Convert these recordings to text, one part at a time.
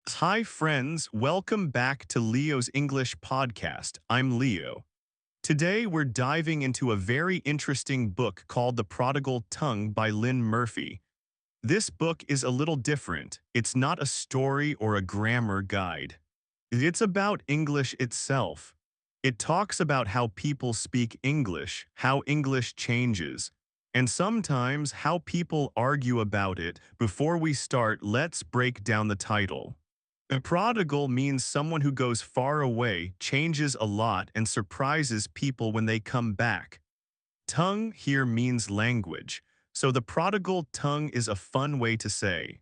Hi, friends. Welcome back to Leo's English podcast. I'm Leo. Today, we're diving into a very interesting book called The Prodigal Tongue by Lynn Murphy. This book is a little different. It's not a story or a grammar guide. It's about English itself. It talks about how people speak English, how English changes, and sometimes how people argue about it. Before we start, let's break down the title. A prodigal means someone who goes far away, changes a lot, and surprises people when they come back. Tongue here means language, so the prodigal tongue is a fun way to say.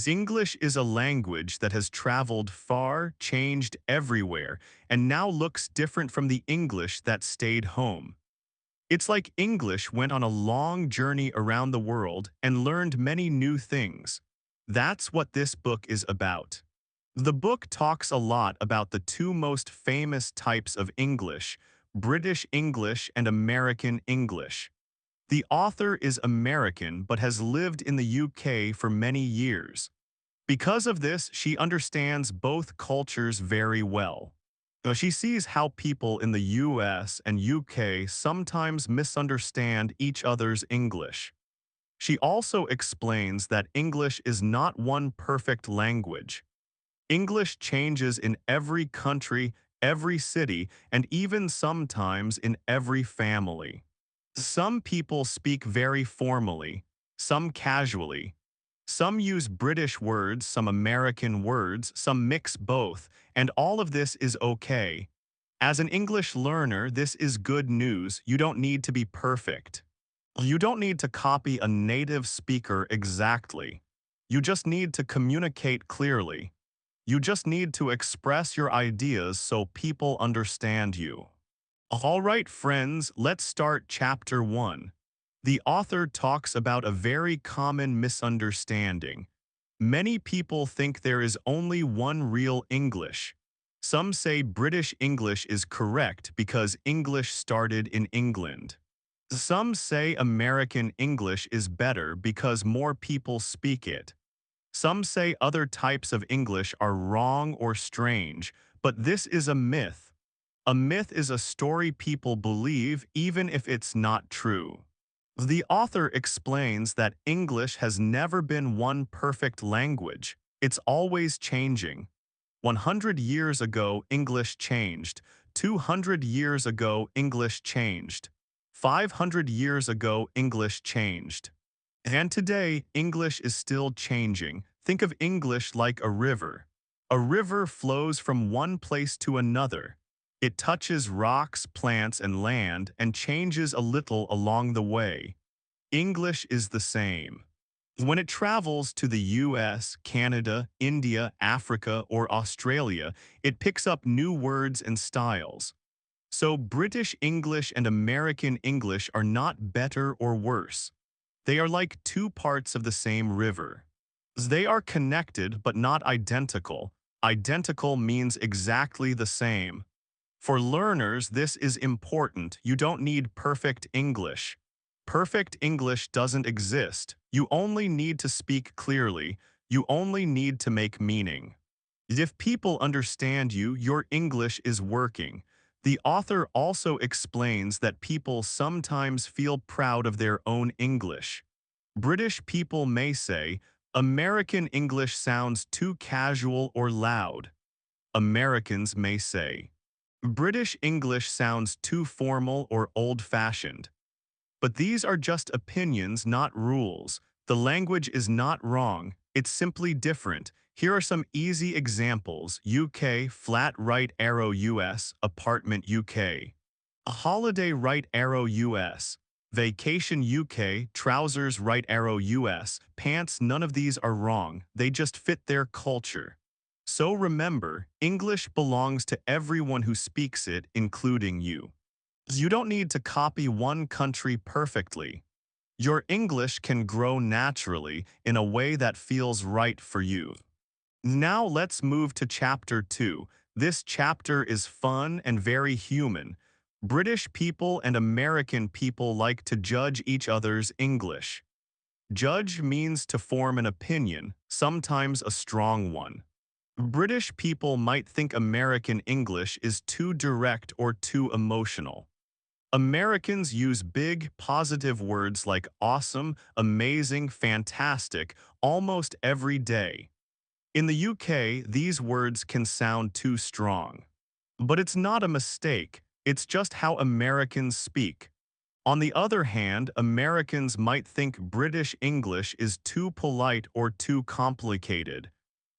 English is a language that has traveled far, changed everywhere, and now looks different from the English that stayed home. It's like English went on a long journey around the world and learned many new things. That's what this book is about. The book talks a lot about the two most famous types of English, British English and American English. The author is American but has lived in the UK for many years. Because of this, she understands both cultures very well. She sees how people in the US and UK sometimes misunderstand each other's English. She also explains that English is not one perfect language. English changes in every country, every city, and even sometimes in every family. Some people speak very formally, some casually. Some use British words, some American words, some mix both, and all of this is okay. As an English learner, this is good news. You don't need to be perfect. You don't need to copy a native speaker exactly. You just need to communicate clearly. You just need to express your ideas so people understand you. All right, friends, let's start chapter 1. The author talks about a very common misunderstanding. Many people think there is only one real English. Some say British English is correct because English started in England. Some say American English is better because more people speak it. Some say other types of English are wrong or strange, but this is a myth. A myth is a story people believe even if it's not true. The author explains that English has never been one perfect language. It's always changing. 100 years ago, English changed. 200 years ago, English changed. 500 years ago, English changed. And today, English is still changing. Think of English like a river. A river flows from one place to another. It touches rocks, plants, and land and changes a little along the way. English is the same. When it travels to the US, Canada, India, Africa, or Australia, it picks up new words and styles. So British English and American English are not better or worse. They are like two parts of the same river. They are connected but not identical. Identical means exactly the same. For learners, this is important. You don't need perfect English. Perfect English doesn't exist. You only need to speak clearly. You only need to make meaning. If people understand you, your English is working. The author also explains that people sometimes feel proud of their own English. British people may say, American English sounds too casual or loud. Americans may say, British English sounds too formal or old-fashioned. But these are just opinions, not rules. The language is not wrong, it's simply different. Here are some easy examples: UK, flat right arrow US, apartment UK. A holiday right arrow US. Vacation UK, trousers right arrow US, pants. None of these are wrong, they just fit their culture. So remember, English belongs to everyone who speaks it, including you. You don't need to copy one country perfectly. Your English can grow naturally in a way that feels right for you. Now let's move to chapter 2. This chapter is fun and very human. British people and American people like to judge each other's English. Judge means to form an opinion, sometimes a strong one. British people might think American English is too direct or too emotional. Americans use big, positive words like awesome, amazing, fantastic almost every day. In the UK, these words can sound too strong. But it's not a mistake, it's just how Americans speak. On the other hand, Americans might think British English is too polite or too complicated.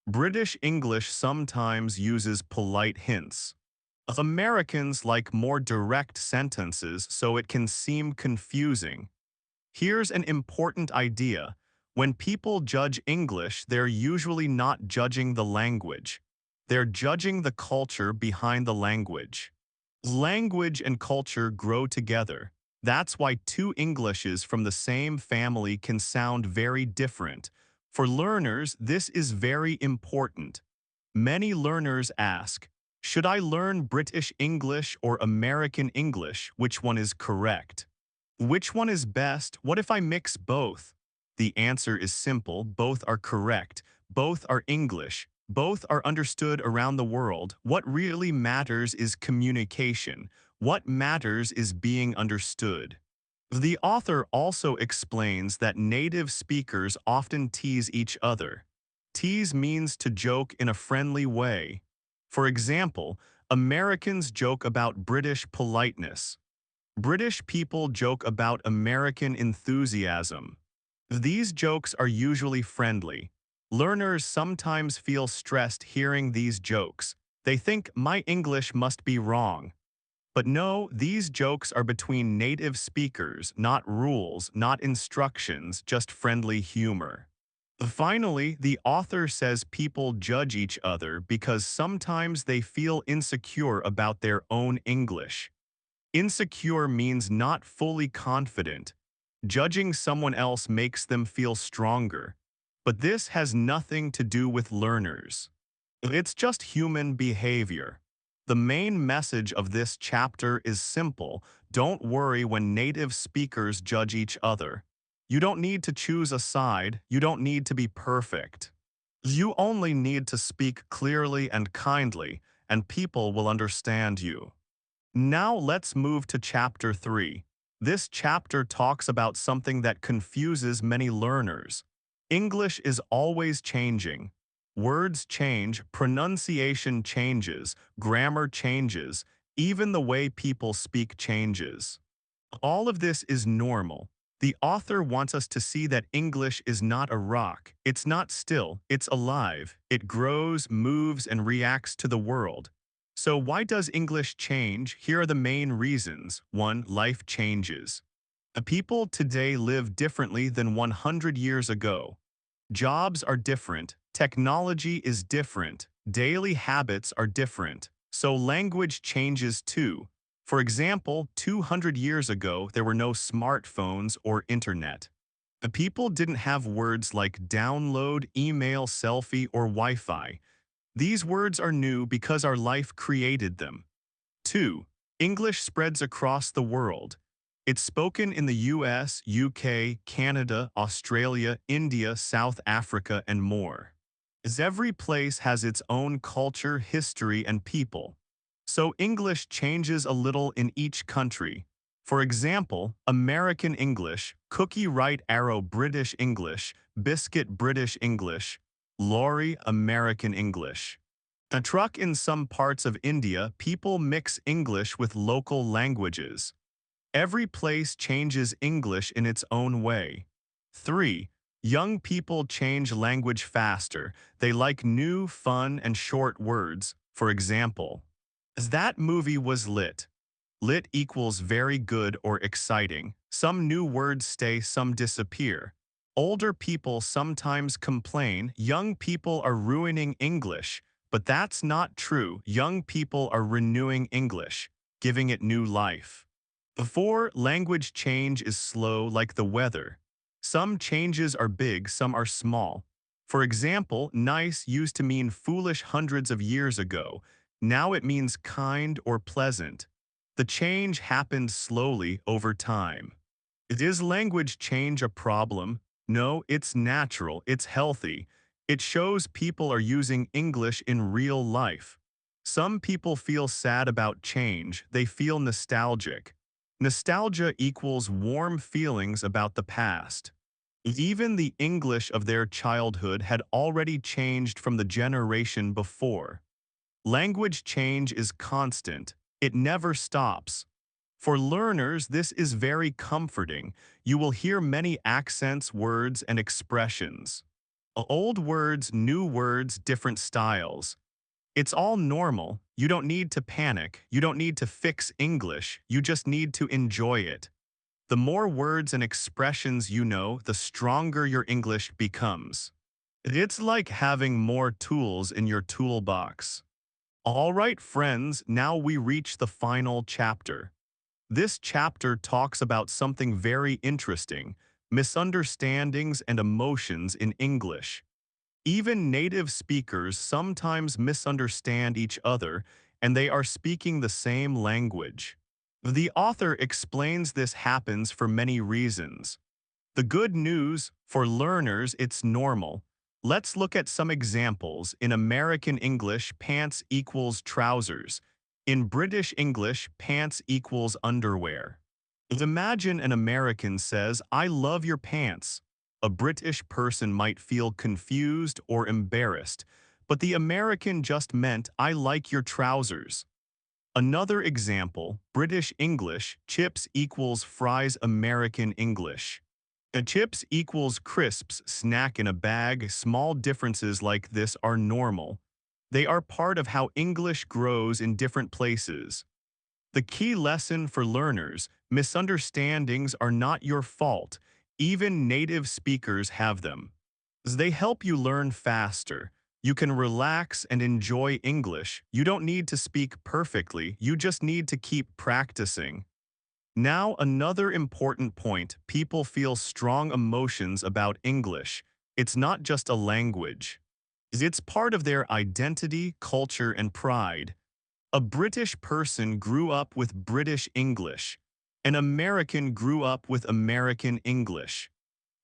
British English sometimes uses polite hints. Americans like more direct sentences so it can seem confusing. Here's an important idea. When people judge English, they're usually not judging the language. They're judging the culture behind the language. Language and culture grow together. That's why two Englishes from the same family can sound very different. For learners, this is very important. Many learners ask, should I learn British English or American English? Which one is correct? Which one is best? What if I mix both? The answer is simple. Both are correct. Both are English. Both are understood around the world. What really matters is communication. What matters is being understood. The author also explains that native speakers often tease each other. Tease means to joke in a friendly way. For example, Americans joke about British politeness. British people joke about American enthusiasm. These jokes are usually friendly. Learners sometimes feel stressed hearing these jokes. They think, my English must be wrong. But no, these jokes are between native speakers, not rules, not instructions, just friendly humor. Finally, the author says people judge each other because sometimes they feel insecure about their own English. Insecure means not fully confident. Judging someone else makes them feel stronger. But this has nothing to do with learners. It's just human behavior. The main message of this chapter is simple. Don't worry when native speakers judge each other. You don't need to choose a side. You don't need to be perfect. You only need to speak clearly and kindly, and people will understand you. Now let's move to Chapter 3. This chapter talks about something that confuses many learners. English is always changing. Words change, pronunciation changes, grammar changes, even the way people speak changes. All of this is normal. The author wants us to see that English is not a rock. It's not still, it's alive. It grows, moves, and reacts to the world. So why does English change? Here are the main reasons. 1. Life changes. People today live differently than 100 years ago. Jobs are different, technology is different, daily habits are different, so language changes too. For example, 200 years ago, there were no smartphones or internet. People didn't have words like download, email, selfie, or Wi-Fi. These words are new because our life created them. 2. English spreads across the world. It's spoken in the US, UK, Canada, Australia, India, South Africa, and more. As every place has its own culture, history, and people. So English changes a little in each country. For example, American English, cookie right arrow British English, biscuit British English, lorry American English. A truck in some parts of India, people mix English with local languages. Every place changes English in its own way. 3. Young people change language faster. They like new, fun, and short words. For example, that movie was lit. Lit equals very good or exciting. Some new words stay, some disappear. Older people sometimes complain, young people are ruining English. But that's not true. Young people are renewing English, giving it new life. 4. Language change is slow like the weather. Some changes are big, some are small. For example, nice used to mean foolish hundreds of years ago. Now it means kind or pleasant. The change happened slowly over time. Is language change a problem? No, it's natural, it's healthy. It shows people are using English in real life. Some people feel sad about change, they feel nostalgic. Nostalgia equals warm feelings about the past. Even the English of their childhood had already changed from the generation before. Language change is constant. It never stops. For learners, this is very comforting. You will hear many accents, words, and expressions. Old words, new words, different styles. It's all normal. You don't need to panic. You don't need to fix English. You just need to enjoy it. The more words and expressions you know, the stronger your English becomes. It's like having more tools in your toolbox. All right, friends, now we reach the final chapter. This chapter talks about something very interesting: misunderstandings and emotions in English. Even native speakers sometimes misunderstand each other, and they are speaking the same language. The author explains this happens for many reasons. The good news: for learners, it's normal. Let's look at some examples. In American English, pants equals trousers. In British English, pants equals underwear. Imagine an American says, "I love your pants." A British person might feel confused or embarrassed, but the American just meant, "I like your trousers." Another example, British English, chips equals fries. American English. Chips equals crisps, snack in a bag. Small differences like this are normal. They are part of how English grows in different places. The key lesson for learners: misunderstandings are not your fault. Even native speakers have them. They help you learn faster. You can relax and enjoy English. You don't need to speak perfectly, you just need to keep practicing. Now, another important point: people feel strong emotions about English. It's not just a language. It's part of their identity, culture, and pride. A British person grew up with British English. An American grew up with American English.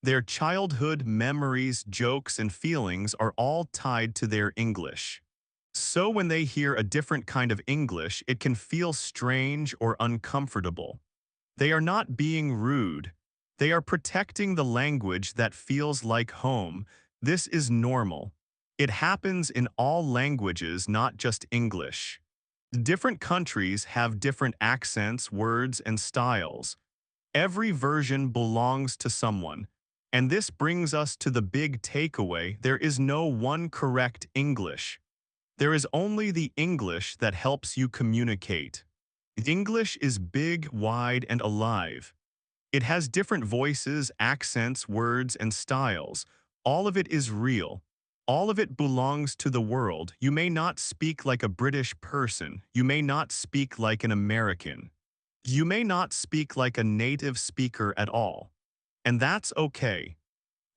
Their childhood memories, jokes, and feelings are all tied to their English. So when they hear a different kind of English, it can feel strange or uncomfortable. They are not being rude. They are protecting the language that feels like home. This is normal. It happens in all languages, not just English. Different countries have different accents, words, and styles. Every version belongs to someone. And this brings us to the big takeaway: there is no one correct English. There is only the English that helps you communicate. English is big, wide, and alive. It has different voices, accents, words, and styles. All of it is real. All of it belongs to the world. You may not speak like a British person. You may not speak like an American. You may not speak like a native speaker at all. And that's okay.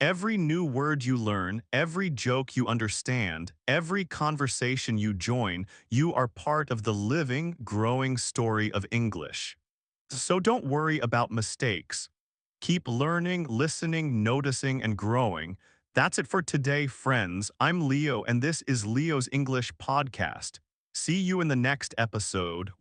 Every new word you learn, every joke you understand, every conversation you join, you are part of the living, growing story of English. So don't worry about mistakes. Keep learning, listening, noticing, and growing. That's it for today, friends. I'm Leo, and this is Leo's English Podcast. See you in the next episode.